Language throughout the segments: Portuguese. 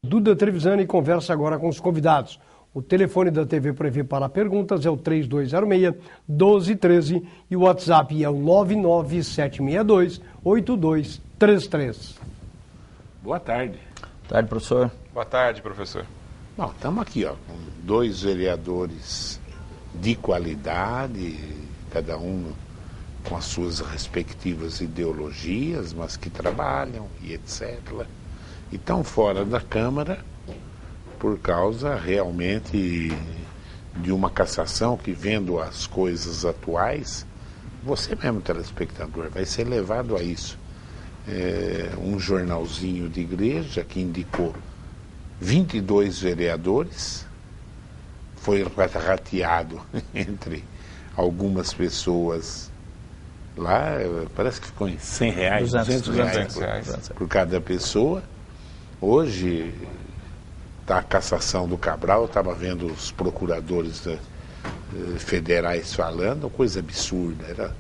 Duda Trevisani conversa agora com os convidados. O telefone da TV Prevê para perguntas é o 3206-1213 e o WhatsApp é o 99762-8233. Boa tarde. Boa tarde, professor. Boa tarde, professor. Bom, estamos aqui, ó, com dois vereadores de qualidade, cada um com as suas respectivas ideologias, mas que trabalham e etc. E estão fora da Câmara por causa realmente de uma cassação que, vendo as coisas atuais, você mesmo, telespectador, vai ser levado a isso. Um jornalzinho de igreja que indicou 22 vereadores, foi rateado entre algumas pessoas lá, parece que ficou em R$100, 200 reais por cada pessoa. Hoje está a cassação do Cabral, eu estava vendo os procuradores federais falando, coisa absurda, era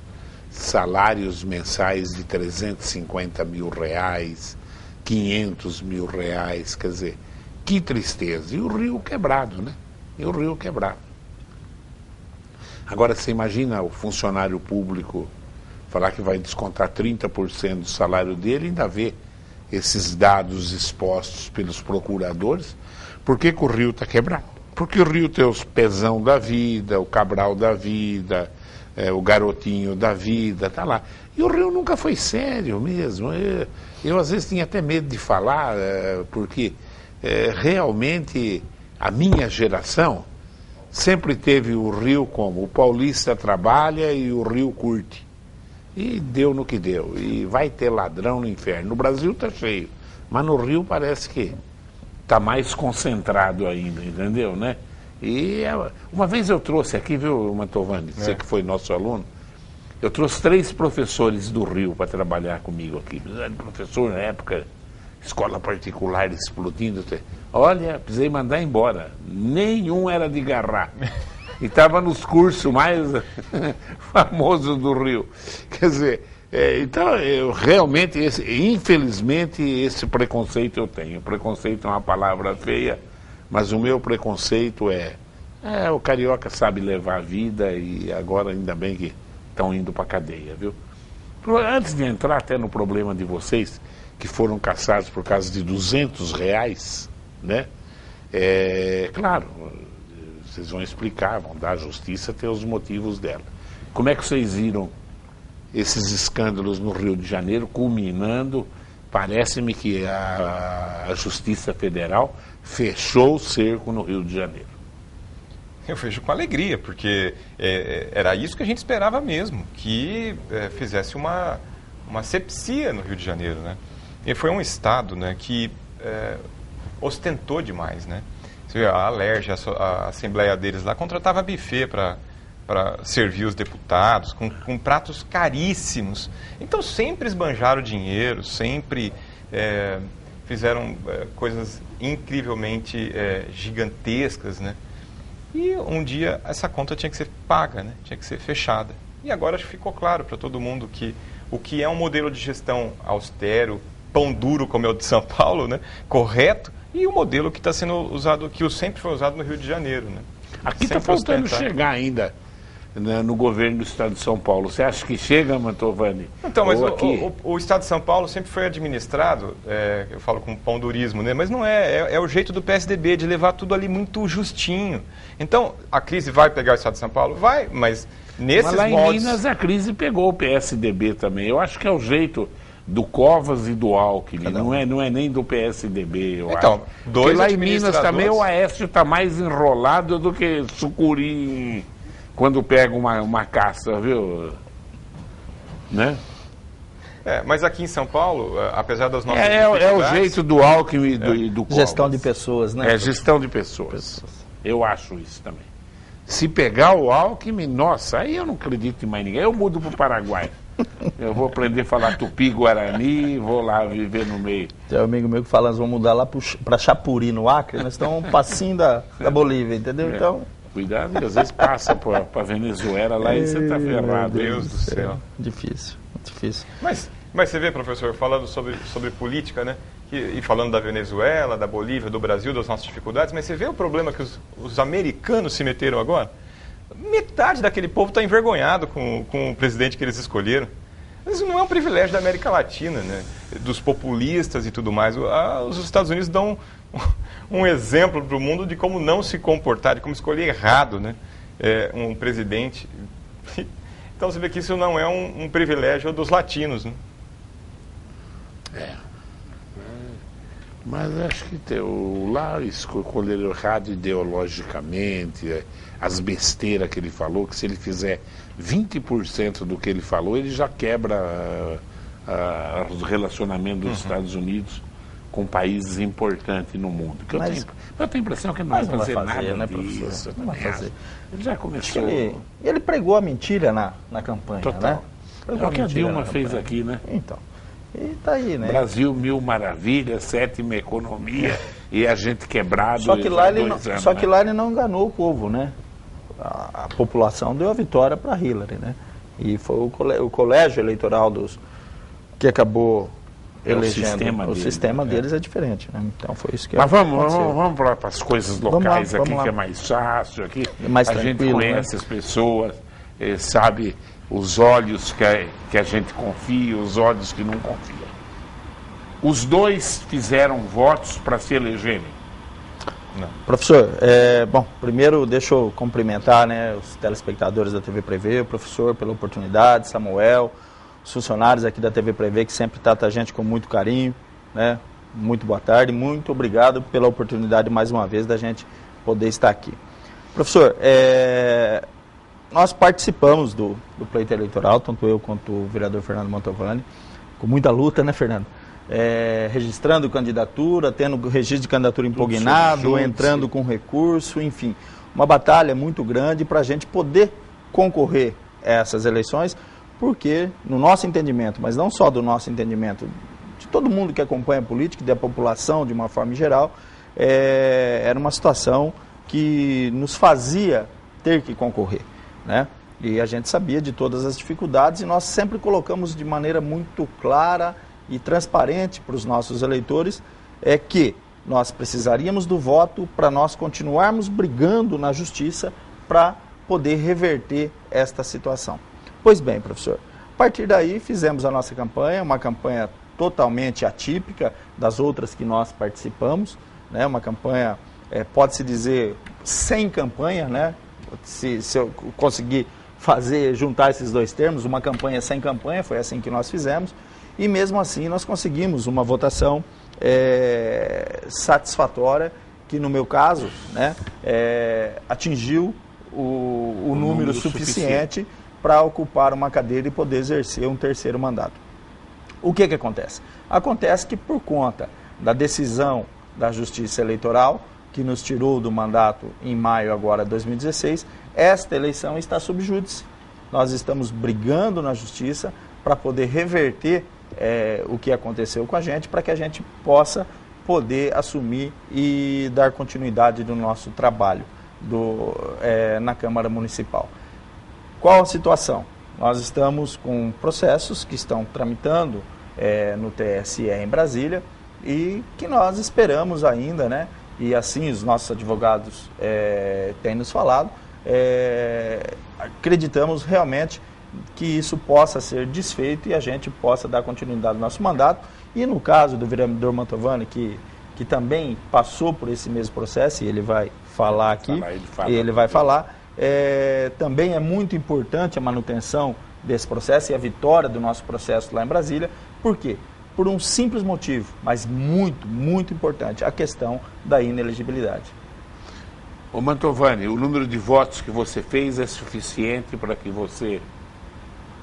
salários mensais de R$350 mil, R$500 mil, quer dizer, que tristeza. E o Rio quebrado, né? Agora, você imagina o funcionário público falar que vai descontar 30% do salário dele e ainda ver esses dados expostos pelos procuradores. Por que o Rio está quebrado? Porque o Rio tem os Pezão da vida, o Cabral da vida, o Garotinho da vida, tá lá. E o Rio nunca foi sério mesmo. Eu às vezes tinha até medo de falar, porque realmente a minha geração sempre teve o Rio como o paulista trabalha e o Rio curte. E deu no que deu. E vai ter ladrão no inferno. No Brasil está cheio, mas no Rio parece que está mais concentrado ainda, entendeu, né? E uma vez eu trouxe aqui, viu, Mantovani, você que foi nosso aluno, eu trouxe 3 professores do Rio para trabalhar comigo aqui. Professor, na época, escola particular explodindo. Olha, precisei mandar embora. Nenhum era de Garrá. E estava nos cursos mais famosos do Rio. Quer dizer, então, eu realmente, infelizmente, esse preconceito eu tenho. Preconceito é uma palavra feia, mas o meu preconceito o carioca sabe levar a vida e agora ainda bem que estão indo para a cadeia, viu? Antes de entrar até no problema de vocês, que foram caçados por causa de R$200, né? Claro, vocês vão explicar, vão dar à justiça, ter os motivos dela. Como é que vocês viram esses escândalos no Rio de Janeiro culminando? Parece-me que a Justiça Federal fechou o cerco no Rio de Janeiro. Eu vejo com alegria, porque era isso que a gente esperava mesmo, que fizesse uma asepsia no Rio de Janeiro, né? E foi um estado, né, que ostentou demais, né? Você vê, a Alerj, a assembleia deles lá, contratava buffet para servir os deputados, com pratos caríssimos. Então sempre esbanjaram dinheiro, sempre fizeram coisas incrivelmente gigantescas, né? E um dia essa conta tinha que ser paga, né? Tinha que ser fechada. E agora acho que ficou claro para todo mundo que o que é um modelo de gestão austero, pão duro como é o de São Paulo, né? Correto, e o modelo que está sendo usado, que sempre foi usado no Rio de Janeiro, né? Aqui está faltando chegar ainda, né, no governo do Estado de São Paulo. Você acha que chega, Mantovani? Então, mas o Estado de São Paulo sempre foi administrado, eu falo com pão durismo, né? Mas não é o jeito do PSDB de levar tudo ali muito justinho. Então, a crise vai pegar o Estado de São Paulo? Vai, mas nesses moldes... Mas lá em Minas a crise pegou o PSDB também. Eu acho que é o jeito do Covas e do Alckmin, não é nem do PSDB, eu acho. Porque lá em Minas também o Aécio está mais enrolado do que sucuri quando pega uma caça, viu? Né? Mas aqui em São Paulo, apesar das nossas o jeito do Alckmin e do Covas. Gestão de pessoas, né? Gestão de pessoas. Eu acho isso também. Se pegar o Alckmin, nossa, aí eu não acredito em mais ninguém. Eu mudo para o Paraguai. Eu vou aprender a falar tupi-guarani, vou lá viver no meio. Tem um amigo meu que fala, nós vamos mudar lá para Chapuri, no Acre, nós estamos um passinho da Bolívia, entendeu? Então... Cuidado, que às vezes passa para Venezuela lá e você está ferrado. Deus do céu. Difícil, difícil. Mas você vê, professor, falando sobre política, né? e falando da Venezuela, da Bolívia, do Brasil, das nossas dificuldades, mas você vê o problema que os americanos se meteram agora? Metade daquele povo está envergonhado com o presidente que eles escolheram. Isso não é um privilégio da América Latina, né? Dos populistas e tudo mais. Os Estados Unidos dão um exemplo para o mundo de como não se comportar, de como escolher errado, né? Um presidente. Então você vê que isso não é um privilégio dos latinos, né? Mas acho que lá escolheram errado ideologicamente, as besteiras que ele falou, que se ele fizer 20% do que ele falou, ele já quebra os relacionamentos dos Estados Unidos com países importantes no mundo. Eu tenho a impressão que ele não vai fazer nada, né, disso. professor? Não vai fazer. Ele já começou... Ele pregou a mentira na campanha, Total. né? É o que a Dilma fez aqui, né? Então, e tá aí, né? Brasil, 1000 maravilhas, 7ª economia e a gente quebrado. Só que lá ele não enganou o povo, né? A população deu a vitória para Hillary, né? E foi o colégio eleitoral que acabou elegendo. O sistema deles é diferente, né? Então foi isso que aconteceu. Vamos para as coisas locais aqui, que é mais fácil aqui. Mais a gente conhece, né? As pessoas, sabe os olhos que a gente confia, os olhos que não confiam. Os dois fizeram votos para se elegerem. Não. Professor, bom, primeiro deixa eu cumprimentar, né, os telespectadores da TV Prevê, o professor pela oportunidade, Samuel, os funcionários aqui da TV Prevê que sempre tratam a gente com muito carinho, né? Muito boa tarde, muito obrigado pela oportunidade mais uma vez da gente poder estar aqui. Professor, nós participamos do pleito eleitoral, tanto eu quanto o vereador Fernando Mantovani, com muita luta, né, Fernando? Registrando candidatura, tendo registro de candidatura impugnado, entrando com recurso, enfim. Uma batalha muito grande para a gente poder concorrer a essas eleições, porque no nosso entendimento, mas não só do nosso entendimento, de todo mundo que acompanha a política e da população de uma forma geral, era uma situação que nos fazia ter que concorrer, né? E a gente sabia de todas as dificuldades e nós sempre colocamos de maneira muito clara e transparente para os nossos eleitores que nós precisaríamos do voto para nós continuarmos brigando na justiça para poder reverter esta situação. Pois bem, professor, a partir daí fizemos a nossa campanha, uma campanha totalmente atípica das outras que nós participamos, né? Uma campanha, pode-se dizer, sem campanha, né? Se eu conseguir juntar esses dois termos, uma campanha sem campanha, foi assim que nós fizemos. E mesmo assim nós conseguimos uma votação satisfatória, que no meu caso, né, atingiu o número suficiente para ocupar uma cadeira e poder exercer um terceiro mandato. O que acontece? Acontece que por conta da decisão da Justiça Eleitoral, que nos tirou do mandato em maio agora de 2016, esta eleição está sob júdice. Nós estamos brigando na Justiça para poder reverter o que aconteceu com a gente, para que a gente possa poder assumir e dar continuidade do nosso trabalho na Câmara Municipal. Qual a situação? Nós estamos com processos que estão tramitando no TSE em Brasília e que nós esperamos ainda, né? E assim os nossos advogados têm nos falado, acreditamos realmente que isso possa ser desfeito e a gente possa dar continuidade ao nosso mandato. E no caso do vereador Mantovani, que também passou por esse mesmo processo, e ele vai falar aqui, também é muito importante a manutenção desse processo e a vitória do nosso processo lá em Brasília. Por quê? Por um simples motivo, mas muito, muito importante, a questão da inelegibilidade. Ô Mantovani, o número de votos que você fez é suficiente para que você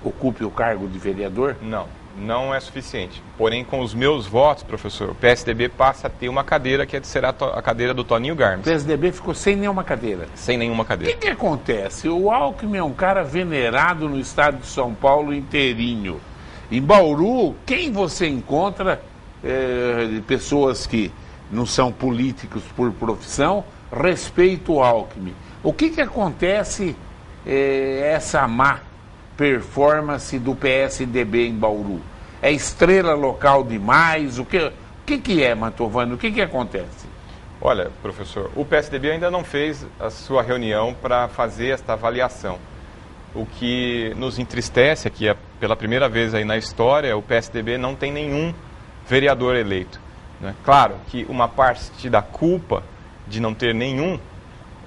ocupe o cargo de vereador? Não, não é suficiente. Porém, com os meus votos, professor, o PSDB passa a ter uma cadeira que será a cadeira do Toninho Garmes. O PSDB ficou sem nenhuma cadeira? Sem nenhuma cadeira. O que acontece? O Alckmin é um cara venerado no estado de São Paulo inteirinho. Em Bauru, quem você encontra pessoas que não são políticos por profissão, respeita o Alckmin. O que acontece essa má performance do PSDB em Bauru? É estrela local demais? O O que é, Mantovani? O que acontece? Olha, professor, o PSDB ainda não fez a sua reunião para fazer esta avaliação. O que nos entristece é que, pela primeira vez aí na história, o PSDB não tem nenhum vereador eleito, né? Claro que uma parte da culpa de não ter nenhum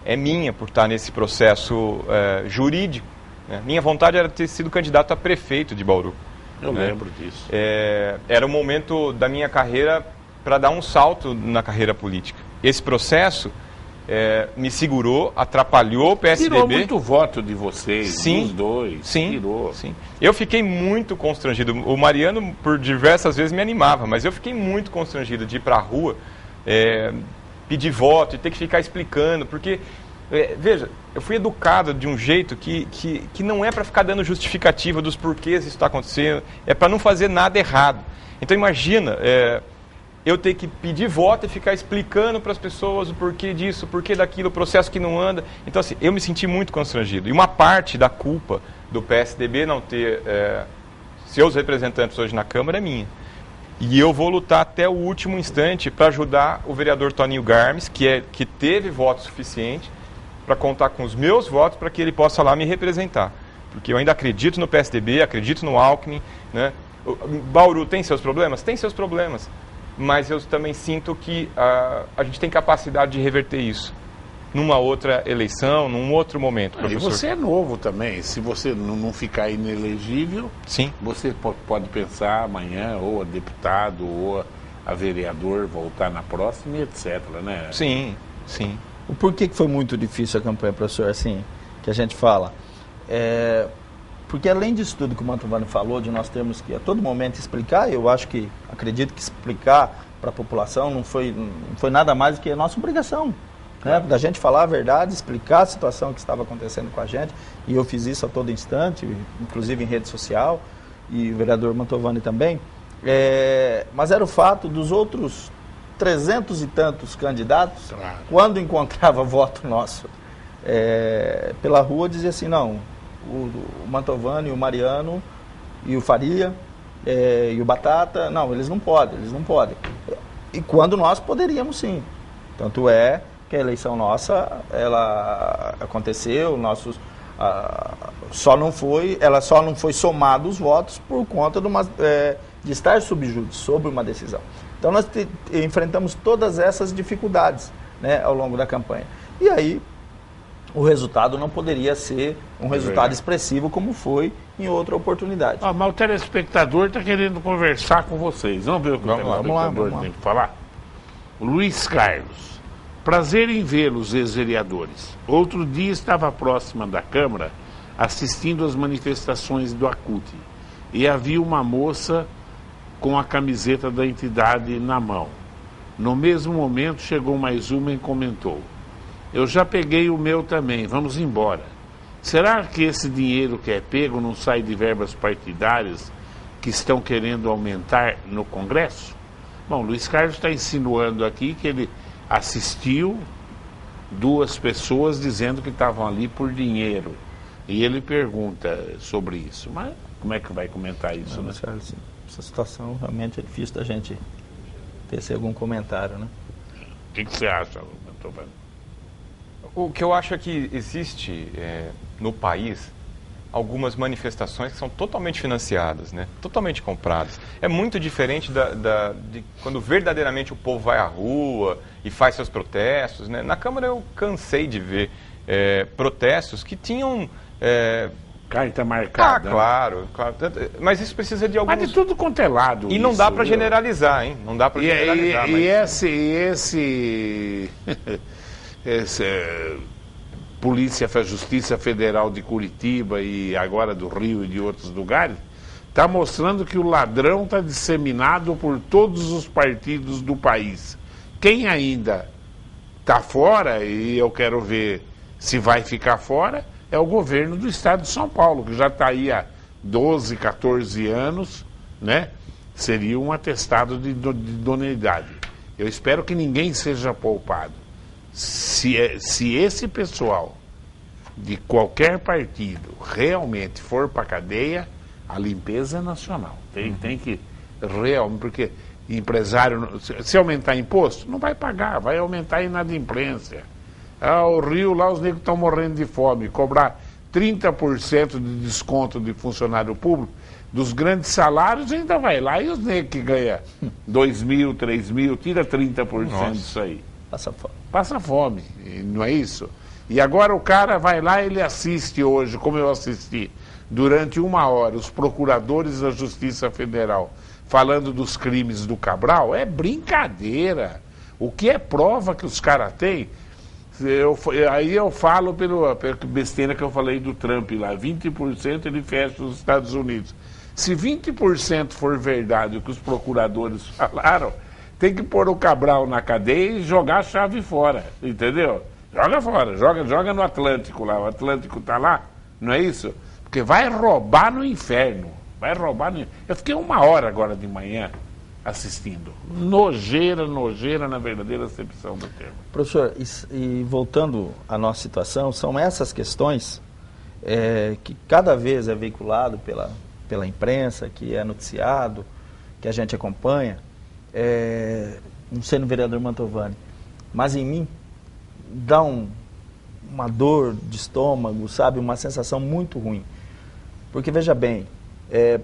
é minha por estar nesse processo jurídico, né? Minha vontade era ter sido candidato a prefeito de Bauru. Eu lembro disso. Era o momento da minha carreira para dar um salto na carreira política. Esse processo me segurou, atrapalhou o PSDB. Tirou muito voto de vocês, sim, dos dois. Sim, tirou. Sim. Eu fiquei muito constrangido. O Mariano, por diversas vezes, me animava, mas eu fiquei muito constrangido de ir para a rua, pedir voto e ter que ficar explicando, porque, veja, eu fui educado de um jeito que não é para ficar dando justificativa dos porquês isso está acontecendo, é para não fazer nada errado. Então, imagina... eu ter que pedir voto e ficar explicando para as pessoas o porquê disso, o porquê daquilo, o processo que não anda. Então, assim, eu me senti muito constrangido. E uma parte da culpa do PSDB não ter seus representantes hoje na Câmara é minha. E eu vou lutar até o último instante para ajudar o vereador Toninho Garmes, que teve voto suficiente para contar com os meus votos para que ele possa lá me representar. Porque eu ainda acredito no PSDB, acredito no Alckmin, né? Bauru tem seus problemas? Tem seus problemas. Mas eu também sinto que a gente tem capacidade de reverter isso numa outra eleição, num outro momento, professor. E você é novo também. Se você não ficar inelegível, sim, você pode pensar amanhã ou a deputado ou a vereador voltar na próxima e etc, né? Sim, sim. O porquê que foi muito difícil a campanha, professor, assim, que a gente fala? Porque além disso tudo que o Mantovani falou, de nós termos que a todo momento explicar, eu acredito que explicar para a população não foi nada mais do que a nossa obrigação, né? Da gente falar a verdade, explicar a situação que estava acontecendo com a gente, e eu fiz isso a todo instante, inclusive em rede social, e o vereador Mantovani também, mas era o fato dos outros 300 e tantos candidatos, claro, quando encontrava voto nosso pela rua, dizia assim, não, o Mantovani, o Mariano e o Faria e o Batata, não, eles não podem. E quando nós poderíamos sim. Tanto é que a eleição nossa, ela aconteceu, ela só não foi somada os votos por conta de estar sobre uma decisão. Então nós enfrentamos todas essas dificuldades, né, ao longo da campanha. E aí o resultado não poderia ser um resultado expressivo como foi em outra oportunidade. Mas o telespectador está querendo conversar com vocês. Vamos ver o que o telespectador tem que falar? O Luiz Carlos. Prazer em vê-los, ex-vereadores. Outro dia estava próxima da Câmara assistindo às manifestações do ACUT e havia uma moça com a camiseta da entidade na mão. No mesmo momento chegou mais uma e comentou: eu já peguei o meu também, vamos embora. Será que esse dinheiro que é pego não sai de verbas partidárias que estão querendo aumentar no Congresso? Bom, Luiz Carlos está insinuando aqui que ele assistiu duas pessoas dizendo que estavam ali por dinheiro. E ele pergunta sobre isso. Mas como é que vai comentar isso, né? Carlos, essa situação realmente é difícil da gente ter algum comentário, né? O que você acha, Mantovani? O que eu acho é que existe no país algumas manifestações que são totalmente financiadas, né? Totalmente compradas. É muito diferente de quando verdadeiramente o povo vai à rua e faz seus protestos, né? Na Câmara eu cansei de ver protestos que tinham... carta marcada. Claro. Mas isso precisa de alguns... Mas de tudo quanto é lado. E não dá para generalizar, hein? Não dá para generalizar. Polícia, Justiça Federal de Curitiba e agora do Rio e de outros lugares, está mostrando que o ladrão está disseminado por todos os partidos do país. Quem ainda está fora, e eu quero ver se vai ficar fora, é o governo do estado de São Paulo, que já está aí há 12, 14 anos, né? Seria um atestado de idoneidade. Eu espero que ninguém seja poupado. Se esse pessoal de qualquer partido realmente for para a cadeia, a limpeza é nacional. Tem que realmente, porque empresário, se aumentar imposto, não vai pagar, vai aumentar a inadimplência. O Rio, lá os negros estão morrendo de fome, cobrar 30% de desconto de funcionário público, dos grandes salários ainda vai lá, e os negros que ganham 2 mil, 3 mil, tira 30% disso aí. Passa fome. Passa fome, não é isso? E agora o cara vai lá e ele assiste hoje, como eu assisti, durante 1 hora, os procuradores da Justiça Federal falando dos crimes do Cabral, é brincadeira. O que é prova que os caras têm? Aí eu falo pela besteira que eu falei do Trump lá, 20% ele fecha os Estados Unidos. Se 20% for verdade o que os procuradores falaram, tem que pôr o Cabral na cadeia e jogar a chave fora, entendeu? Joga fora, joga no Atlântico lá, o Atlântico tá lá, não é isso? Porque vai roubar no inferno, vai roubar no... Eu fiquei 1 hora agora de manhã assistindo. Nojeira na verdadeira acepção do termo. Professor, e voltando à nossa situação, são essas questões que cada vez é veiculado pela imprensa, que é noticiado, que a gente acompanha, não sei no vereador Mantovani, mas em mim dá uma dor de estômago, sabe, uma sensação muito ruim. Porque, veja bem,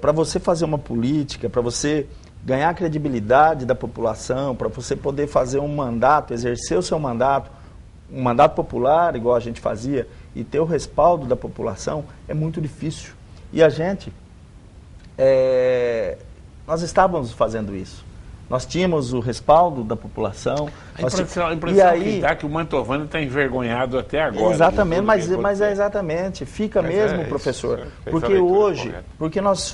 para você fazer uma política, para você ganhar a credibilidade da população, para você poder fazer um mandato, exercer o seu mandato, um mandato popular, igual a gente fazia, e ter o respaldo da população, é muito difícil. E a gente, nós estávamos fazendo isso. Nós tínhamos o respaldo da população. A impressão que dá que o Mantovani está envergonhado até agora. Exatamente, mas é exatamente. Fica mesmo, professor. Porque hoje, porque nós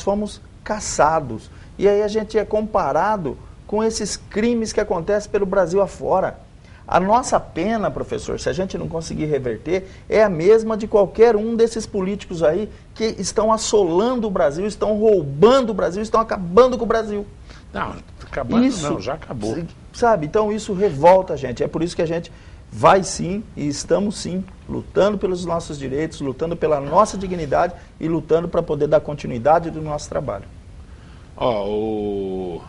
fomos caçados. E aí a gente é comparado com esses crimes que acontecem pelo Brasil afora. A nossa pena, professor, se a gente não conseguir reverter, é a mesma de qualquer um desses políticos aí que estão assolando o Brasil, estão roubando o Brasil, estão acabando com o Brasil. Não, acabando não, já acabou. Sabe, então isso revolta a gente. É por isso que a gente vai sim, e estamos sim, lutando pelos nossos direitos, lutando pela nossa dignidade e lutando para poder dar continuidade do nosso trabalho. O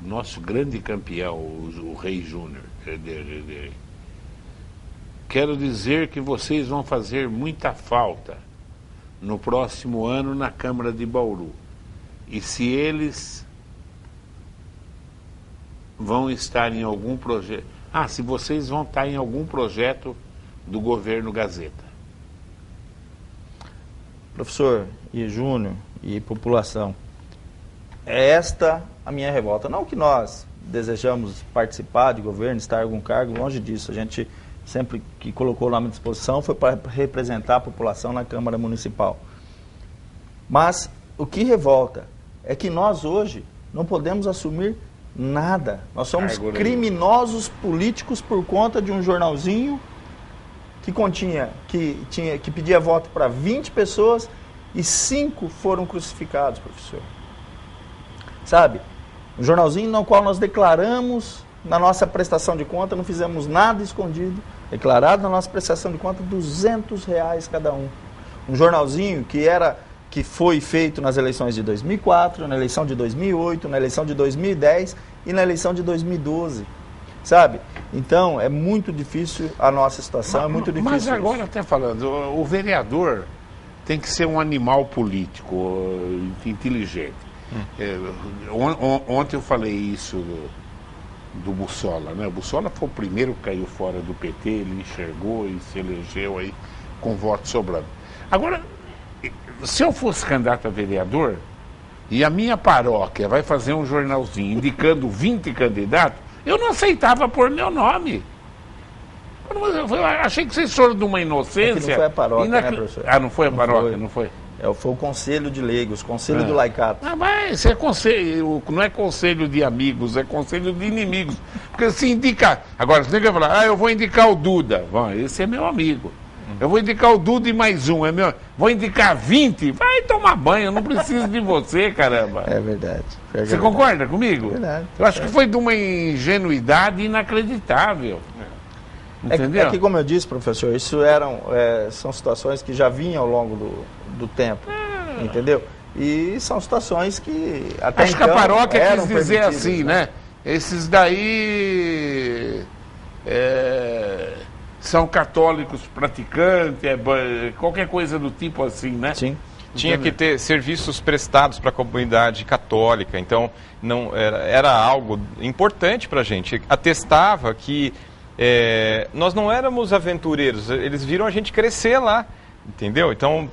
nosso grande campeão, o Rei Júnior. Quero dizer que vocês vão fazer muita falta no próximo ano na Câmara de Bauru. E se eles vão estar em algum projeto... se vocês vão estar em algum projeto do governo Gazeta. Professor e Júnior e população, é esta a minha revolta. Não que nós desejamos participar de governo, estar em algum cargo, longe disso. A gente sempre que colocou o nome à disposição foi para representar a população na Câmara Municipal. Mas o que revolta é que nós hoje não podemos assumir nada. Nós somos criminosos políticos por conta de um jornalzinho que pedia voto para 20 pessoas e 5 foram crucificados, professor. Sabe? Um jornalzinho no qual nós declaramos na nossa prestação de conta, não fizemos nada escondido, declarado na nossa prestação de conta R$200 cada um. Um jornalzinho que foi feito nas eleições de 2004, na eleição de 2008, na eleição de 2010 e na eleição de 2012. Sabe? Então, é muito difícil a nossa situação, é muito difícil. Mas agora, até falando, o vereador tem que ser um animal político, inteligente. Ontem eu falei isso do Bussola, né? O Bussola foi o primeiro que caiu fora do PT, ele enxergou e se elegeu aí com voto sobrando. Agora, se eu fosse candidato a vereador e a minha paróquia vai fazer um jornalzinho indicando 20 candidatos, eu não aceitava pôr meu nome. Eu achei que vocês foram de uma inocência. Não foi a paróquia, né, professor? Não foi a paróquia, não foi? Foi o Conselho de Leigos, Conselho do Laicato. Mas é conselho, não é conselho de amigos, é conselho de inimigos. Porque se indica... Agora, você tem que falar, eu vou indicar o Duda. Esse é meu amigo. Eu vou indicar o Duda e mais um. Vou indicar 20? Vai tomar banho, eu não preciso de você, caramba. É verdade. Você concorda comigo? É verdade. Eu acho que foi de uma ingenuidade inacreditável. Entendeu? É que, como eu disse, professor, isso são situações que já vinham ao longo do tempo, entendeu? E são situações que até Acho então que a paróquia eram quis dizer permitidas, assim, né? Esses daí são católicos praticantes, qualquer coisa do tipo assim, né? Sim. Tinha que ter serviços prestados para a comunidade católica, então não era algo importante para a gente. Atestava que nós não éramos aventureiros, eles viram a gente crescer lá, entendeu? Então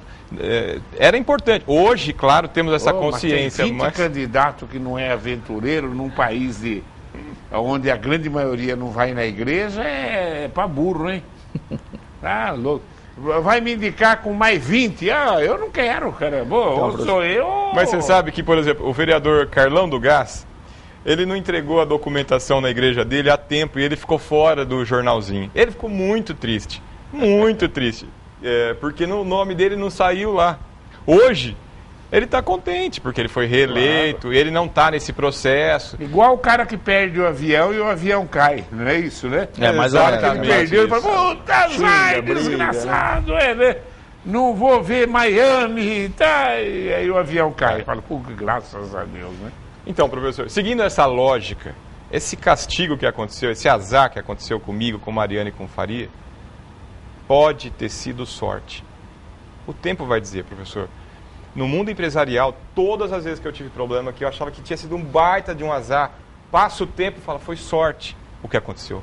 era importante. Hoje, claro, temos essa consciência. Mas tem 20 candidato que não é aventureiro num país onde a grande maioria não vai na igreja, é para burro, hein? Tá louco. Vai me indicar com mais 20? Ah, eu não quero, caramba. Ou sou eu. Mas você sabe que, por exemplo, o vereador Carlão do Gás, ele não entregou a documentação na igreja dele a tempo e ele ficou fora do jornalzinho. Ele ficou muito triste, porque o nome dele não saiu lá. Hoje, ele está contente, porque ele foi reeleito, claro. Ele não está nesse processo. Igual o cara que perde o avião e o avião cai, não é isso, né? Mas a hora que ele perdeu, ele fala, puta, sai, desgraçado, né? Não vou ver Miami, tá? E aí o avião cai. Fala, pô, graças a Deus, né? Então, professor, seguindo essa lógica, esse castigo que aconteceu, esse azar que aconteceu comigo, com Mariana e com Faria, pode ter sido sorte. O tempo vai dizer, professor. No mundo empresarial, todas as vezes que eu tive problema, que eu achava que tinha sido um baita de um azar, passa o tempo e fala, foi sorte o que aconteceu.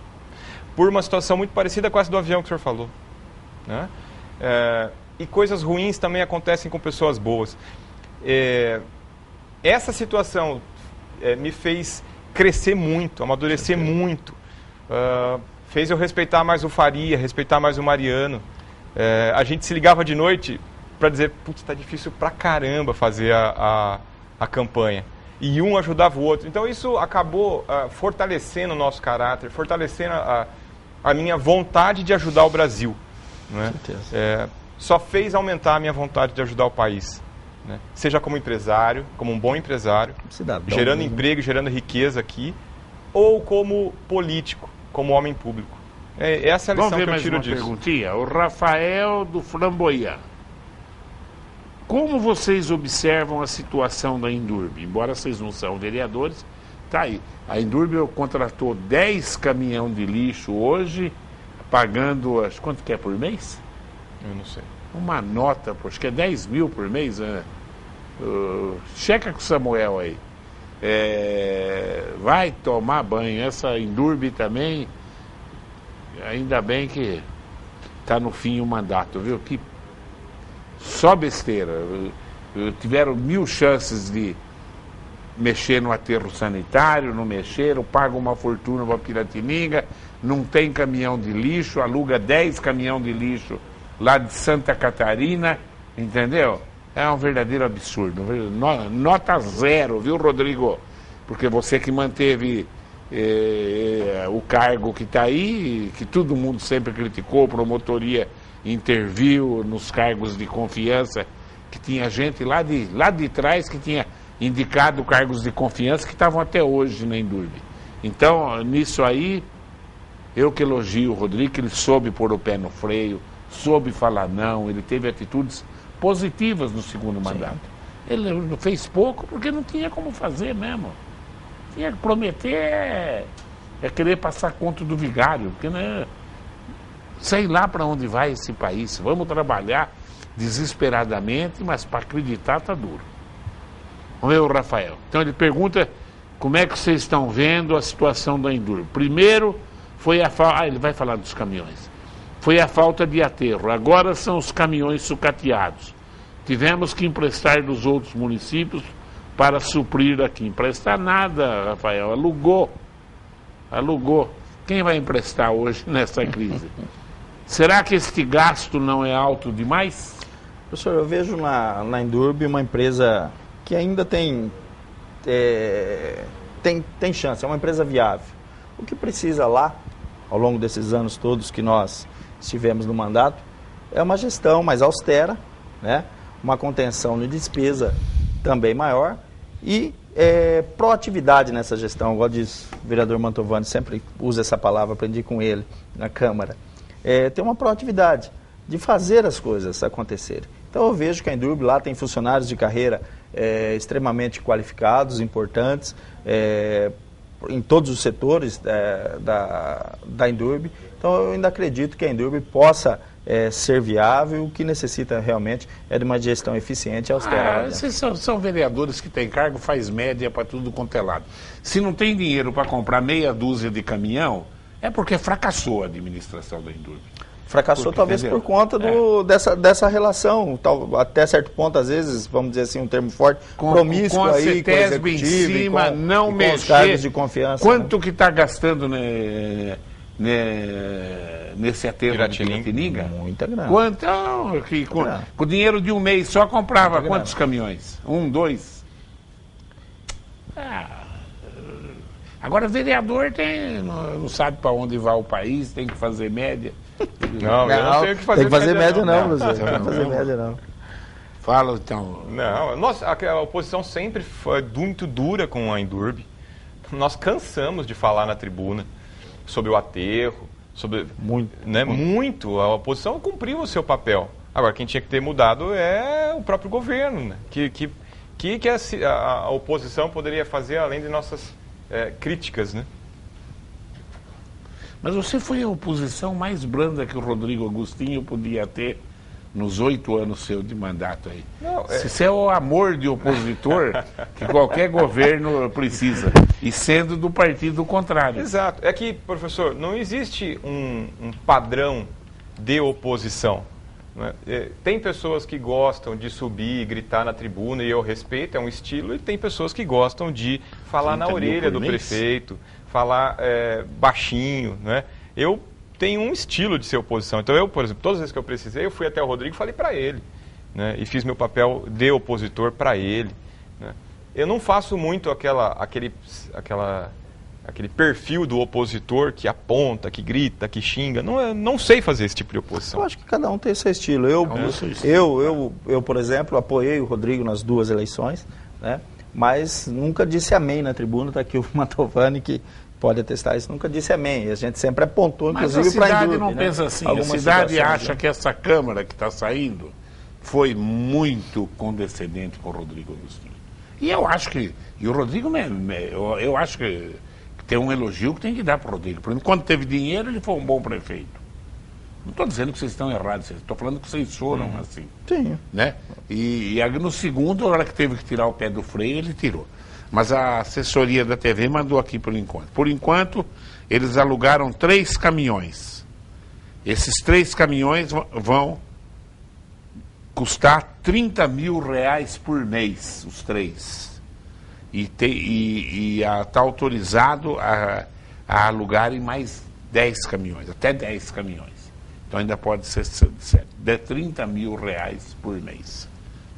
Por uma situação muito parecida com essa do avião que o senhor falou. Né? E coisas ruins também acontecem com pessoas boas. Essa situação me fez crescer muito, amadurecer muito. Fez eu respeitar mais o Faria, respeitar mais o Mariano. A gente se ligava de noite para dizer, putz, tá difícil pra caramba fazer a campanha. E um ajudava o outro. Então isso acabou fortalecendo o nosso caráter, fortalecendo a minha vontade de ajudar o Brasil. Né? Só fez aumentar a minha vontade de ajudar o país. Né? Seja como empresário, como um bom empresário, cidadão, gerando emprego, gerando riqueza aqui, ou como político, como homem público. Essa é a lição que eu tiro disso. Perguntinha. O Rafael do Flamboyant. Como vocês observam a situação da Indurb? Embora vocês não são vereadores, tá aí. A Indurb contratou 10 caminhão de lixo hoje, pagando, quanto que é por mês? Eu não sei. Uma nota, acho que é 10 mil por mês, né? Checa com o Samuel aí. Vai tomar banho. Essa Indurb também, ainda bem que está no fim o mandato, viu? Que só besteira. Tiveram 1000 chances de mexer no aterro sanitário, não mexeram, pagam uma fortuna para Piratininga, não tem caminhão de lixo, aluga 10 caminhão de lixo lá de Santa Catarina, entendeu? É um verdadeiro absurdo. Nota 0, viu, Rodrigo? Porque você que manteve o cargo que está aí, que todo mundo sempre criticou, promotoria interviu nos cargos de confiança, que tinha gente lá de trás que tinha indicado cargos de confiança que estavam até hoje na Indurb. Então, nisso aí, eu que elogio o Rodrigo, que ele soube pôr o pé no freio, soube falar não, ele teve atitudes positivas no segundo mandato. Ele fez pouco porque não tinha como fazer mesmo. Tinha que prometer querer passar conta do vigário, porque né, sei lá para onde vai esse país. Vamos trabalhar desesperadamente, mas para acreditar está duro. Vamos ver o Rafael. Então ele pergunta como é que vocês estão vendo a situação da Indurb. Primeiro foi a falta... ele vai falar dos caminhões. Foi a falta de aterro. Agora são os caminhões sucateados. Tivemos que emprestar dos outros municípios para suprir aqui. Emprestar nada, Rafael. Alugou. Quem vai emprestar hoje nessa crise? Será que este gasto não é alto demais? Professor, eu vejo na Indurb uma empresa que ainda tem chance, é uma empresa viável. O que precisa lá, ao longo desses anos todos que nós estivemos no mandato, é uma gestão mais austera, né? Uma contenção de despesa também maior e proatividade nessa gestão, igual diz o vereador Mantovani, sempre usa essa palavra, aprendi com ele na Câmara. Tem uma proatividade de fazer as coisas acontecerem. Então eu vejo que a Indurb lá tem funcionários de carreira extremamente qualificados, importantes, em todos os setores da Indurb. Então eu ainda acredito que a Indurb possa ser viável. O que necessita realmente é de uma gestão eficiente e austera. Vocês são vereadores que têm cargo, faz média para tudo quanto é lado. Se não tem dinheiro para comprar meia dúzia de caminhão, é porque fracassou a administração da Indurb. Fracassou talvez por conta dessa relação, até certo ponto, às vezes, vamos dizer assim, um termo forte, promíscuo com aí, com o executivo, em cima, não com os cargos de confiança. Quanto que está gastando nesse aterro de Piratininga? Muita grana. Quanto? Com o dinheiro de um mês só comprava quantos caminhões? 1, 2? Agora, vereador não sabe para onde vai o país, tem que fazer média. Não, eu não tenho que fazer tem que fazer média não, não. Não tem que fazer média não. Fala então. Não, nossa, a oposição sempre foi muito dura com a Indurb. Nós cansamos de falar na tribuna sobre o aterro, sobre muito. A oposição cumpriu o seu papel. Agora, quem tinha que ter mudado é o próprio governo, né? Que a oposição poderia fazer além de nossas críticas, né? Mas você foi a oposição mais branda que o Rodrigo Agostinho podia ter nos 8 anos seu de mandato aí. Isso é o amor de opositor que qualquer governo precisa, e sendo do partido contrário. Exato. É que, professor, não existe um padrão de oposição. Né? Tem pessoas que gostam de subir e gritar na tribuna, e eu respeito, é um estilo, e tem pessoas que gostam de falar na orelha do prefeito, falar baixinho, né? Eu tenho um estilo de ser oposição. Então eu, por exemplo, todas as vezes que eu precisei, eu fui até o Rodrigo e falei para ele, né? E fiz meu papel de opositor para ele, né? Eu não faço muito aquele perfil do opositor que aponta, que grita, que xinga. Não sei fazer esse tipo de oposição. Eu acho que cada um tem seu estilo. Eu, por exemplo, apoiei o Rodrigo nas 2 eleições, né? Mas nunca disse amém na tribuna. Está aqui o Mantovani, que pode atestar isso, nunca disse amém. E a gente sempre apontou, inclusive, para a Indurb. Mas a cidade não pensa assim. A cidade acha que essa Câmara que está saindo foi muito condescendente com o Rodrigo Agostinho. E eu acho que... E o Rodrigo, eu acho que tem um elogio que tem que dar para o Rodrigo. Por exemplo, quando teve dinheiro, ele foi um bom prefeito. Não estou dizendo que vocês estão errados, estou falando que vocês foram assim. Sim. Né? E no segundo, a hora que teve que tirar o pé do freio, ele tirou. Mas a assessoria da TV mandou aqui por enquanto. Por enquanto, eles alugaram 3 caminhões. Esses 3 caminhões vão custar R$30 mil por mês, os 3. E está autorizado a alugarem mais 10 caminhões, até 10 caminhões. Então ainda pode ser de R$30 mil por mês.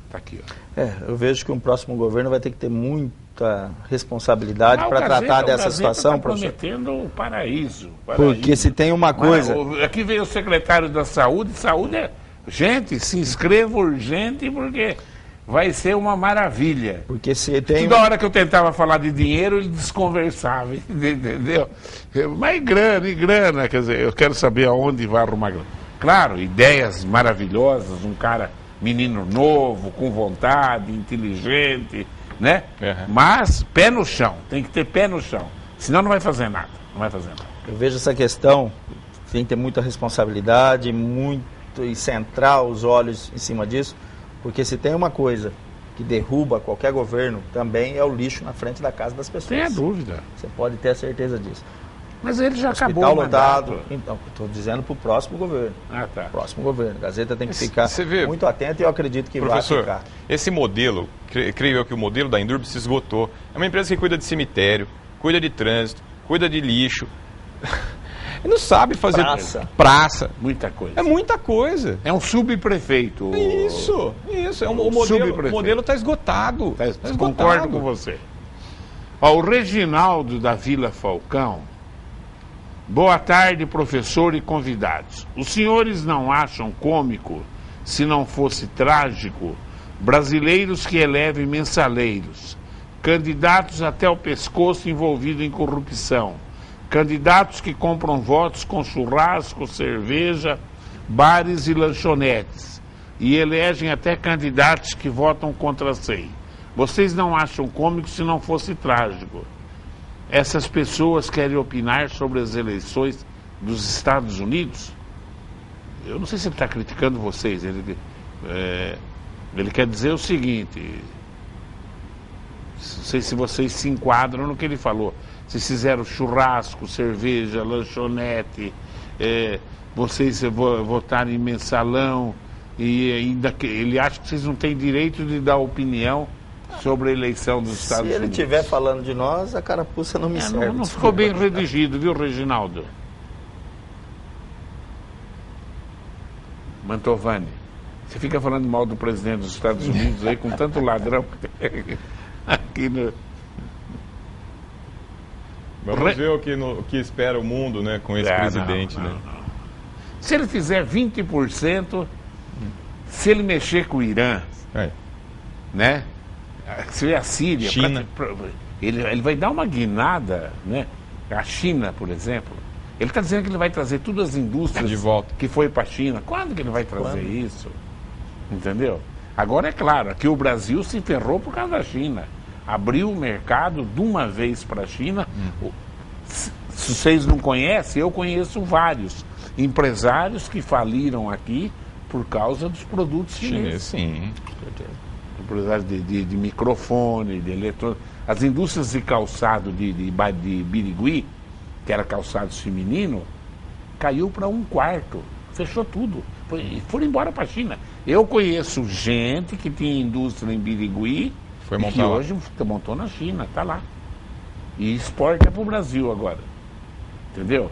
Está aqui, ó. Eu vejo que um próximo governo vai ter que ter muita responsabilidade para tratar dessa situação, tá prometendo o paraíso. Porque se tem uma coisa... Aqui veio o secretário da Saúde é... Gente, se inscreva urgente, porque vai ser uma maravilha. Porque se tem... Toda hora que eu tentava falar de dinheiro, ele desconversava, entendeu? Mas grana, quer dizer, eu quero saber aonde vai arrumar grana. Claro, ideias maravilhosas, um cara, menino novo, com vontade, inteligente, né? Uhum. Mas pé no chão, tem que ter pé no chão, senão não vai fazer nada, Eu vejo essa questão, tem que ter muita responsabilidade, e centrar os olhos em cima disso, porque se tem uma coisa que derruba qualquer governo, também é o lixo na frente da casa das pessoas. Sem a dúvida. Você pode ter a certeza disso. Mas ele já acabou o lotado. Então, estou dizendo para o próximo governo. Tá. Próximo governo. A Gazeta tem que ficar muito atenta e eu acredito que vai ficar. Esse modelo, creio eu que o modelo da Indurb se esgotou. É uma empresa que cuida de cemitério, cuida de trânsito, cuida de lixo. Ele não sabe fazer praça. Muita coisa. É muita coisa. É um subprefeito. Isso. O modelo está esgotado. Concordo com você. O Reginaldo da Vila Falcão. Boa tarde, professor e convidados. Os senhores não acham cômico, se não fosse trágico, brasileiros que elevem mensaleiros, candidatos até o pescoço envolvidos em corrupção, candidatos que compram votos com churrasco, cerveja, bares e lanchonetes, e elegem até candidatos que votam contra a SEI. Vocês não acham cômico se não fosse trágico? Essas pessoas querem opinar sobre as eleições dos Estados Unidos? Eu não sei se ele está criticando vocês. Ele quer dizer o seguinte, não sei se vocês se enquadram no que ele falou. Vocês fizeram churrasco, cerveja, lanchonete, vocês votaram em mensalão, e ainda ele acha que vocês não têm direito de dar opinião sobre a eleição dos Estados Unidos. Se ele estiver falando de nós, a carapuça não me serve. Não ficou bem redigido, viu, Reginaldo? Mantovani, você fica falando mal do presidente dos Estados Unidos aí com tanto ladrão aqui no... Vamos ver o que espera o mundo, né, com esse presidente. Não. Se ele fizer 20%, se ele mexer com o Irã, né? Se a Síria, China. Ele vai dar uma guinada, né? A China, por exemplo. Ele está dizendo que ele vai trazer todas as indústrias de volta, que foi para a China. Quando que ele vai trazer isso? Entendeu? Agora é claro, aqui o Brasil se ferrou por causa da China. Abriu o mercado de uma vez para a China. Se vocês não conhecem, eu conheço vários empresários que faliram aqui por causa dos produtos chineses. Sim. Empresários de microfone, de eletrônico. As indústrias de calçado de Birigui, que era calçados feminino, caiu para 1/4. Fechou tudo. Foram embora para a China. Eu conheço gente que tinha indústria em Birigui e que hoje montou na China, está lá. E exporta para o Brasil agora. Entendeu?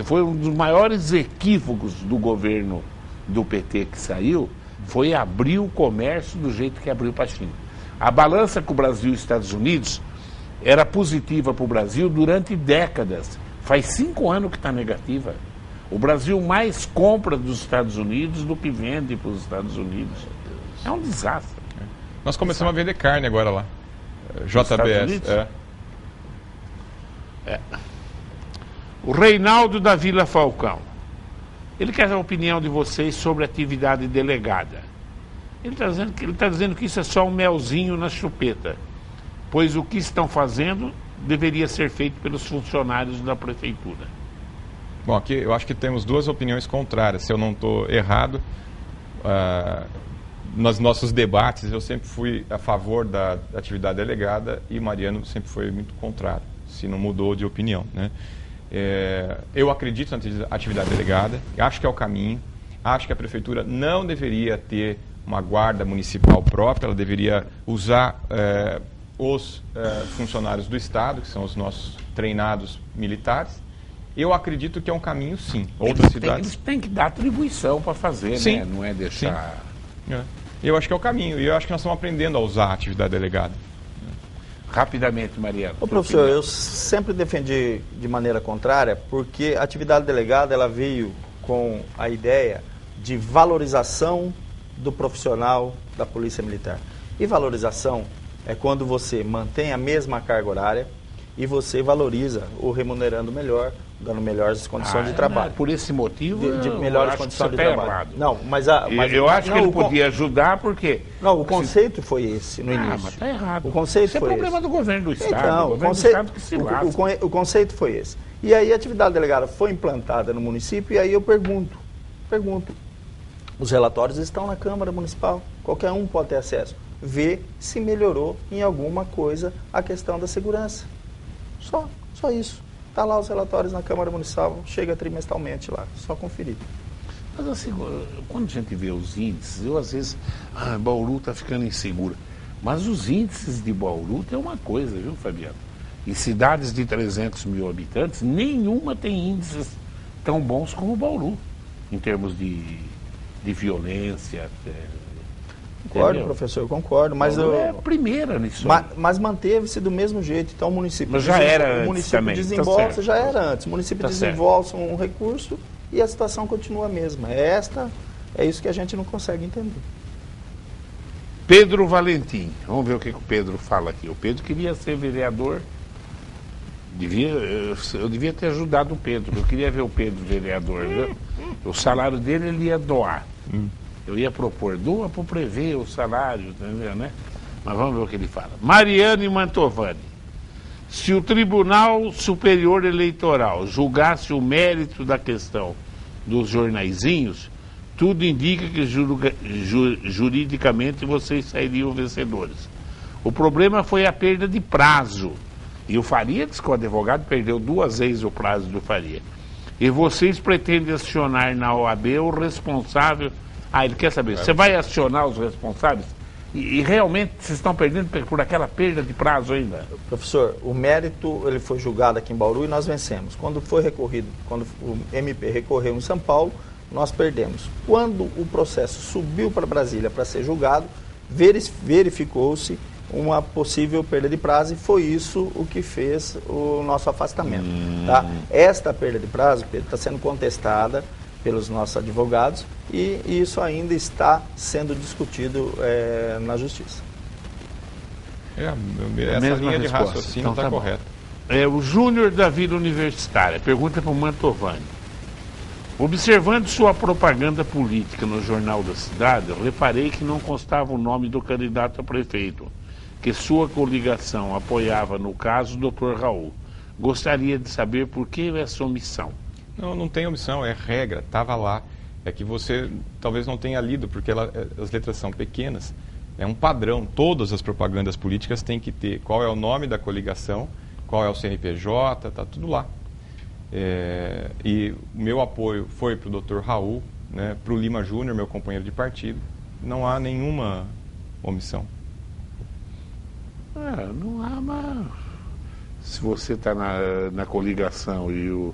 Foi um dos maiores equívocos do governo do PT que saiu, foi abrir o comércio do jeito que abriu para a China. A balança com o Brasil e os Estados Unidos era positiva para o Brasil durante décadas. Faz 5 anos que está negativa. O Brasil mais compra dos Estados Unidos do que vende para os Estados Unidos. É um desastre. Nós começamos a vender carne agora lá. JBS. O Reinaldo da Vila Falcão. Ele quer a opinião de vocês sobre a atividade delegada. Ele está dizendo que isso é só um melzinho na chupeta, pois o que estão fazendo deveria ser feito pelos funcionários da prefeitura. Bom, aqui eu acho que temos duas opiniões contrárias. Se eu não estou errado, nos nossos debates eu sempre fui a favor da atividade delegada e Mariano sempre foi muito contrário, se não mudou de opinião, né? Eu acredito na atividade delegada, acho que é o caminho, acho que a prefeitura não deveria ter uma guarda municipal própria, ela deveria usar os funcionários do Estado, que são os nossos treinados militares. Eu acredito que é um caminho, sim. Outras cidades... Eles têm que dar atribuição para fazer, sim, né? Não é deixar... Eu acho que é o caminho, e eu acho que nós estamos aprendendo a usar a atividade delegada. Rapidamente, Mariano. Ô, professor, eu sempre defendi de maneira contrária, porque a atividade delegada ela veio com a ideia de valorização do profissional da Polícia Militar. E valorização é quando você mantém a mesma carga horária e você valoriza o remunerando melhor, dando melhores condições de trabalho. Por esse motivo, de melhores condições de trabalho. Errado. Não, mas eu acho que ele podia ajudar porque... Não, o conceito foi esse no início. Mas está errado. O conceito isso foi é problema esse. do governo do Estado. Então, o governo do Estado que se lasca. O conceito foi esse. E aí a atividade delegada foi implantada no município e aí eu pergunto, os relatórios estão na Câmara Municipal, qualquer um pode ter acesso, ver se melhorou em alguma coisa a questão da segurança. Só isso. Está lá os relatórios na Câmara Municipal, chega trimestralmente lá, só conferir. Mas assim, quando a gente vê os índices, eu às vezes, Bauru está ficando insegura. Mas os índices de Bauru tem uma coisa, viu, Fabiano? Em cidades de 300 mil habitantes, nenhuma tem índices tão bons como Bauru, em termos de violência. Concordo, entendeu? Professor, concordo. Mas Bauru é a primeira nisso. Mas manteve-se do mesmo jeito. Então o município, mas já era o município também. desembolsa, Tá já era antes. O município desembolsa um recurso e a situação continua a mesma. É isso que a gente não consegue entender. Pedro Valentim. Vamos ver o que o Pedro fala aqui. O Pedro queria ser vereador. Eu devia ter ajudado o Pedro. Eu queria ver o Pedro vereador. Viu? O salário dele ele ia doar. Eu ia propor, doa para o Prevê o salário, entendeu, né? Mas vamos ver o que ele fala. Mariane Mantovani. Se o Tribunal Superior Eleitoral julgasse o mérito da questão dos jornaizinhos, tudo indica que juridicamente vocês sairiam vencedores. O problema foi a perda de prazo. E o Faria disse que o advogado perdeu 2 vezes o prazo do Faria. E vocês pretendem acionar na OAB o responsável... ele quer saber, você vai acionar os responsáveis? E realmente vocês estão perdendo por aquela perda de prazo ainda? Professor, o mérito ele foi julgado aqui em Bauru e nós vencemos. Quando foi recorrido, quando o MP recorreu em São Paulo, nós perdemos. Quando o processo subiu para Brasília para ser julgado, verificou-se uma possível perda de prazo e foi isso o que fez o nosso afastamento. Tá? Esta perda de prazo, Pedro, está sendo contestada pelos nossos advogados e isso ainda está sendo discutido na Justiça. Essa linha de raciocínio está correta. O Júnior da Vila Universitária pergunta para o Mantovani. Observando sua propaganda política no Jornal da Cidade, reparei que não constava o nome do candidato a prefeito, que sua coligação apoiava, no caso, o Dr. Raul. Gostaria de saber por que essa omissão. Não tem omissão, é regra, estava lá. É que você talvez não tenha lido, porque as letras são pequenas. É um padrão, todas as propagandas políticas têm que ter qual é o nome da coligação, qual é o CNPJ, está tudo lá. E o meu apoio foi para o Dr. Raul, né, para o Lima Júnior, meu companheiro de partido. Não há nenhuma omissão. Não há, mas se você está na coligação e o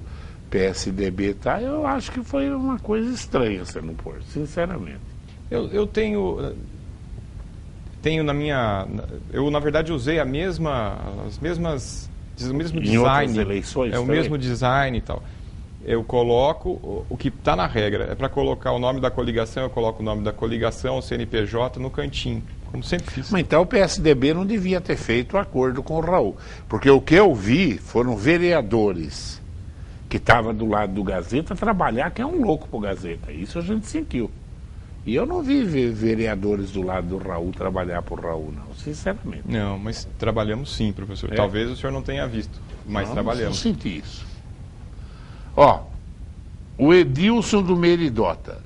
PSDB está, eu acho que foi uma coisa estranha você não pôr, sinceramente. Eu tenho na minha... Eu, na verdade, usei o mesmo Em design. outras eleições o mesmo design e tal. Eu coloco o que está na regra. É para colocar o nome da coligação, eu coloco o nome da coligação, o CNPJ no cantinho, como sempre fiz. Mas então o PSDB não devia ter feito acordo com o Raul. Porque o que eu vi foram vereadores que estavam do lado do Gazeta trabalhar, que é um louco pro Gazeta. Isso a gente sentiu. E eu não vi vereadores do lado do Raul trabalhar pro Raul, não, sinceramente. Não, mas trabalhamos sim, professor. Talvez o senhor não tenha visto, mas trabalhamos. Eu senti isso. O Edilson do Meridota.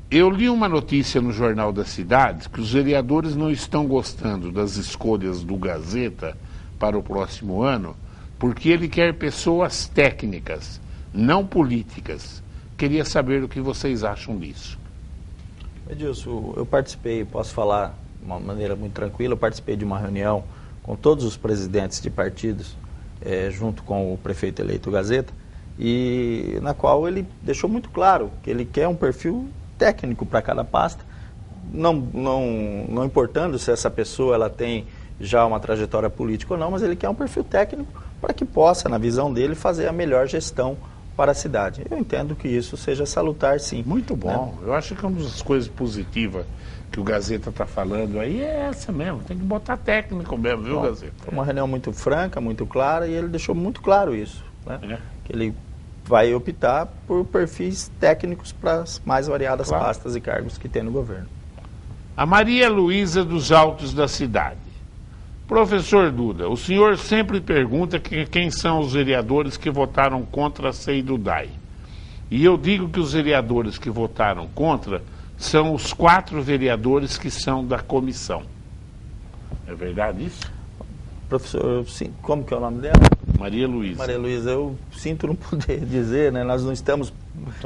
Eu li uma notícia no Jornal da Cidade que os vereadores não estão gostando das escolhas do Gazeta para o próximo ano, porque ele quer pessoas técnicas, não políticas. Queria saber o que vocês acham disso. Edilson, eu participei, posso falar de uma maneira muito tranquila, eu participei de uma reunião com todos os presidentes de partidos, junto com o prefeito eleito Gazeta, e na qual ele deixou muito claro que ele quer um perfil técnico para cada pasta, não importando se essa pessoa ela tem já uma trajetória política ou não, mas ele quer um perfil técnico para que possa, na visão dele, fazer a melhor gestão para a cidade. Eu entendo que isso seja salutar, sim. Muito bom. Eu acho que uma das coisas positivas que o Gazeta está falando aí é essa mesmo. Tem que botar técnico mesmo, viu, Gazeta? Foi uma reunião muito franca, muito clara, e ele deixou muito claro isso, né? Que ele vai optar por perfis técnicos para as mais variadas pastas e cargos que tem no governo. A Maria Luísa dos Altos da Cidade. Professor Duda, o senhor sempre pergunta quem são os vereadores que votaram contra a CEIDUDAI. E eu digo que os vereadores que votaram contra são os 4 vereadores que são da comissão. É verdade isso? Professor, como que é o nome dela? Maria Luísa. Maria Luísa, eu sinto não poder dizer, né? Nós não estamos,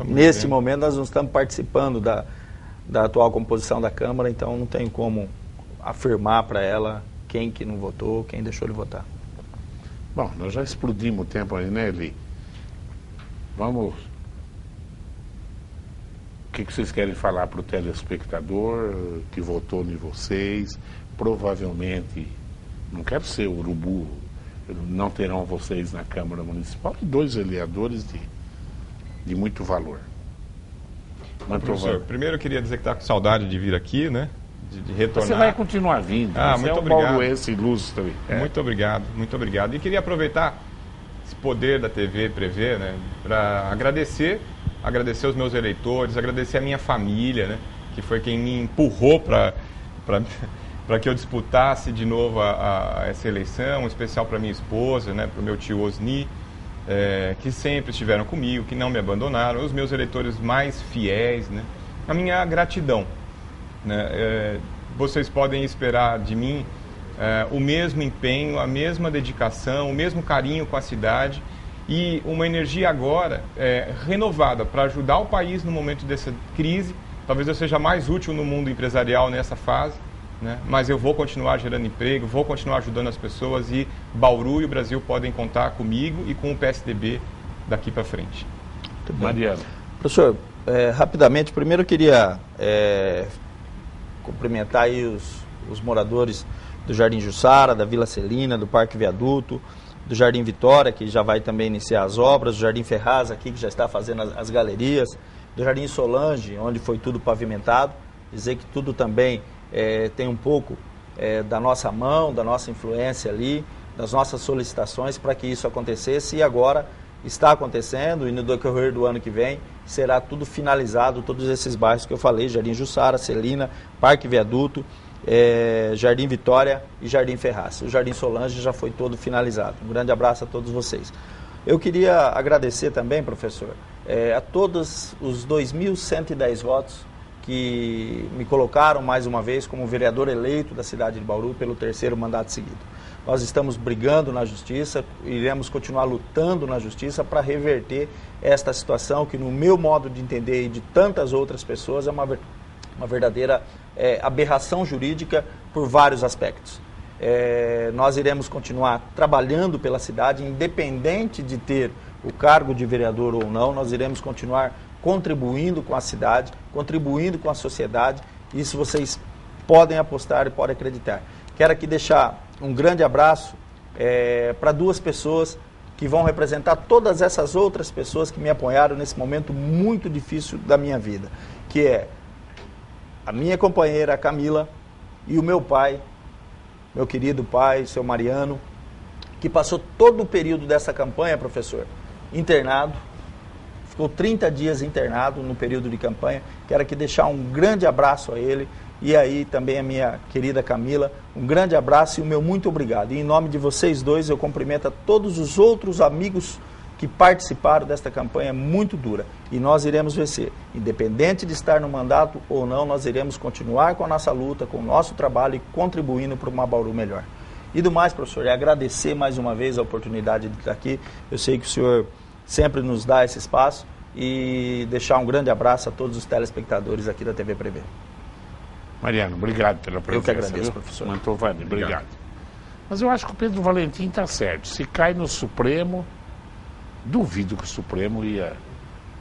nesse momento, nós não estamos participando da atual composição da Câmara, então não tenho como afirmar para ela quem que não votou, quem deixou de votar. Bom, nós já explodimos o tempo aí, né, Eli? Vamos... O que vocês querem falar para o telespectador que votou em vocês? Provavelmente, não quero ser urubu, não terão vocês na Câmara Municipal, e 2 vereadores de muito valor. Professor, primeiro eu queria dizer que está com saudade de vir aqui, né? de retornar. Você vai continuar vindo. Você muito é um obrigado. bauruense ilustre. Muito obrigado, muito obrigado. E queria aproveitar esse poder da TV Prevê, né, para agradecer os meus eleitores, agradecer a minha família, né, que foi quem me empurrou para que eu disputasse de novo essa eleição, em especial para minha esposa, né, para o meu tio Osni, que sempre estiveram comigo, que não me abandonaram, os meus eleitores mais fiéis, né, a minha gratidão. Né, vocês podem esperar de mim o mesmo empenho, a mesma dedicação, o mesmo carinho com a cidade e uma energia agora renovada para ajudar o país no momento dessa crise. Talvez eu seja mais útil no mundo empresarial nessa fase, né? Mas eu vou continuar gerando emprego, vou continuar ajudando as pessoas e Bauru e o Brasil podem contar comigo e com o PSDB daqui para frente. Mariano. Professor, rapidamente, primeiro eu queria cumprimentar aí os moradores do Jardim Jussara, da Vila Celina, do Parque Viaduto, do Jardim Vitória, que já vai também iniciar as obras, do Jardim Ferraz aqui, que já está fazendo as galerias, do Jardim Solange, onde foi tudo pavimentado, dizer que tudo também tem um pouco da nossa mão, da nossa influência ali, das nossas solicitações para que isso acontecesse e agora está acontecendo e no decorrer do ano que vem será tudo finalizado, todos esses bairros que eu falei, Jardim Jussara, Celina, Parque Viaduto, Jardim Vitória e Jardim Ferraz. O Jardim Solange já foi todo finalizado. Um grande abraço a todos vocês. Eu queria agradecer também, professor, a todos os 2.110 votos que me colocaram mais uma vez como vereador eleito da cidade de Bauru pelo 3º mandato seguido. Nós estamos brigando na justiça, iremos continuar lutando na justiça para reverter esta situação que, no meu modo de entender e de tantas outras pessoas, é uma verdadeira aberração jurídica por vários aspectos. Nós iremos continuar trabalhando pela cidade, independente de ter o cargo de vereador ou não, nós iremos continuar contribuindo com a cidade, contribuindo com a sociedade. Isso vocês podem apostar e podem acreditar. Quero aqui deixar um grande abraço para 2 pessoas que vão representar todas essas outras pessoas que me apoiaram nesse momento muito difícil da minha vida, que é a minha companheira, a Camila, e o meu pai, meu querido pai, seu Mariano, que passou todo o período dessa campanha, professor, internado, ficou 30 dias internado no período de campanha. Quero aqui deixar um grande abraço a ele e aí também a minha querida Camila, um grande abraço e o meu muito obrigado. E em nome de vocês dois, eu cumprimento a todos os outros amigos que participaram desta campanha muito dura. E nós iremos vencer. Independente de estar no mandato ou não, nós iremos continuar com a nossa luta, com o nosso trabalho e contribuindo para uma Bauru melhor. E do mais, professor, é agradecer mais uma vez a oportunidade de estar aqui. Eu sei que o senhor sempre nos dá esse espaço e deixar um grande abraço a todos os telespectadores aqui da TV Prevê. Mariano, obrigado pela presença. Eu que agradeço, professor. Mantovani, obrigado. Mas eu acho que o Pedro Valentim está certo. Se cai no Supremo, duvido que o Supremo ia,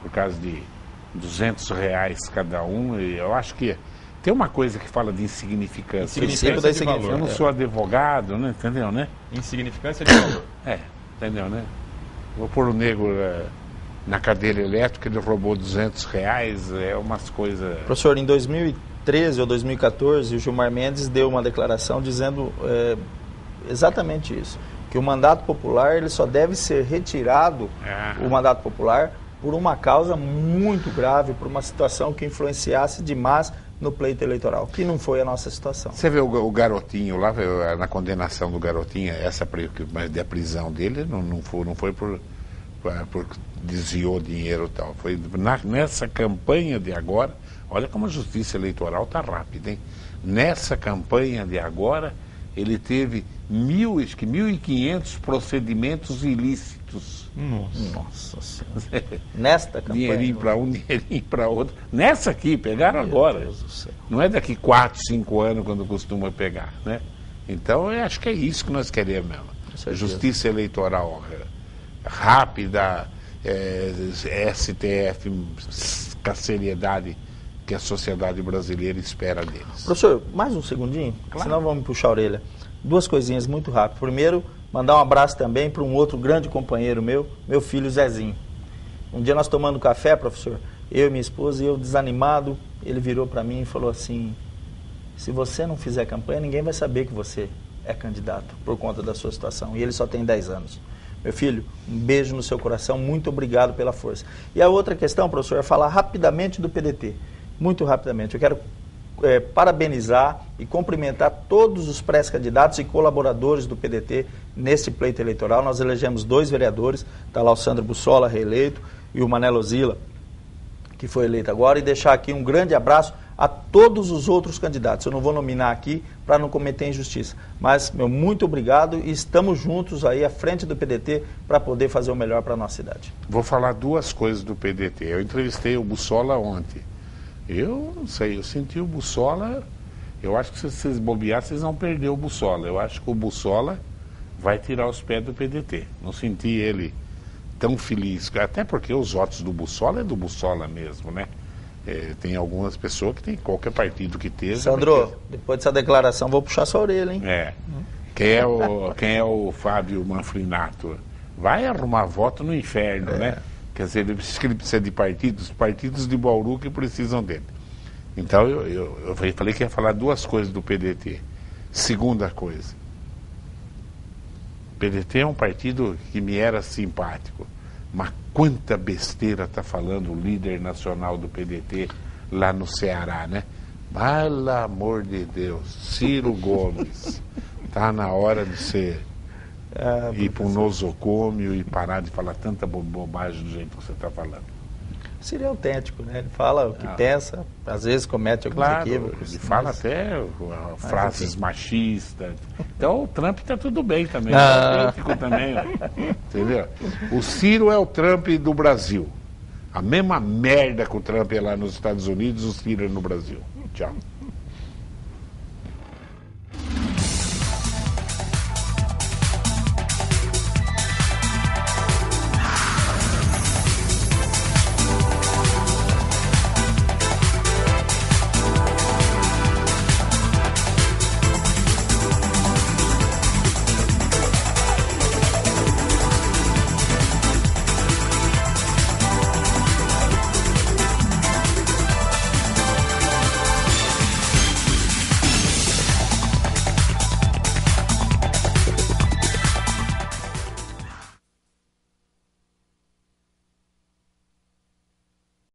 por causa de R$200 cada um, e eu acho que tem uma coisa que fala de insignificância. Insignificância de valor. Eu não sou advogado, né? Entendeu, né? Insignificância de valor. Entendeu, né? Vou pôr o negro na cadeira elétrica, ele roubou R$200, umas coisas... Professor, em 2013 ou 2014, o Gilmar Mendes deu uma declaração dizendo exatamente isso, que o mandato popular ele só deve ser retirado, o mandato popular, por uma causa muito grave, por uma situação que influenciasse demais no pleito eleitoral, que não foi a nossa situação. Você vê o garotinho lá, na condenação do garotinho, da prisão dele, não foi por desviou dinheiro e tal. Foi nessa campanha de agora, olha como a justiça eleitoral está rápida, hein? Nessa campanha de agora, ele teve 1.500 procedimentos ilícitos. Nossa Senhora. Nesta campanha? Dinheirinho para um, dinheirinho para outro. Nessa aqui, pegaram agora. Deus do céu. Não é daqui 4, 5 anos quando costuma pegar, né? Então, eu acho que é isso que nós queremos mesmo. Justiça eleitoral rápida, STF com a seriedade que a sociedade brasileira espera deles. Professor, mais um segundinho, claro. Senão vamos puxar a orelha. 2 coisinhas muito rápido. Primeiro, mandar um abraço também para um outro grande companheiro meu filho Zezinho. Um dia nós tomando café, professor, eu e minha esposa, e eu desanimado, ele virou para mim e falou assim: Se você não fizer campanha, ninguém vai saber que você é candidato por conta da sua situação. E ele só tem 10 anos. Meu filho, um beijo no seu coração, muito obrigado pela força. E a outra questão, professor, é falar rapidamente do PDT. Muito rapidamente. Eu quero parabenizar e cumprimentar todos os pré-candidatos e colaboradores do PDT nesse pleito eleitoral. Nós elegemos 2 vereadores, está lá o Sandro Bussola, reeleito, e o Manelo Zila, que foi eleito agora, e deixar aqui um grande abraço a todos os outros candidatos. Eu não vou nominar aqui para não cometer injustiça, mas meu muito obrigado e estamos juntos aí à frente do PDT para poder fazer o melhor para a nossa cidade. Vou falar 2 coisas do PDT. Eu entrevistei o Bussola ontem. Eu não sei, eu senti o Bussola, eu acho que se vocês bobearem, vocês vão perder o Bussola. Eu acho que o Bussola vai tirar os pés do PDT. Não senti ele tão feliz, até porque os votos do Bussola é do Bussola mesmo, né? Tem algumas pessoas que tem qualquer partido que esteja. Sandro, depois dessa declaração vou puxar sua orelha, hein? Quem é o Fábio Manfrinato? Vai arrumar voto no inferno, né? Quer dizer, ele precisa de partidos de Bauru que precisam dele. Então eu falei que ia falar 2 coisas do PDT. Segunda coisa, o PDT é um partido que me era simpático, mas quanta besteira está falando o líder nacional do PDT lá no Ceará, né? Pelo amor de Deus, Ciro Gomes, está na hora de ser... ir para um nosocômio e parar de falar tanta bobagem do jeito que você está falando. Seria autêntico, né? Ele fala o que pensa, às vezes comete alguns equívocos. Ele fala até frases machistas. Então o Trump está tudo bem também. É autêntico também, entendeu? O Ciro é o Trump do Brasil. A mesma merda que o Trump é lá nos Estados Unidos, o Ciro é no Brasil. Tchau.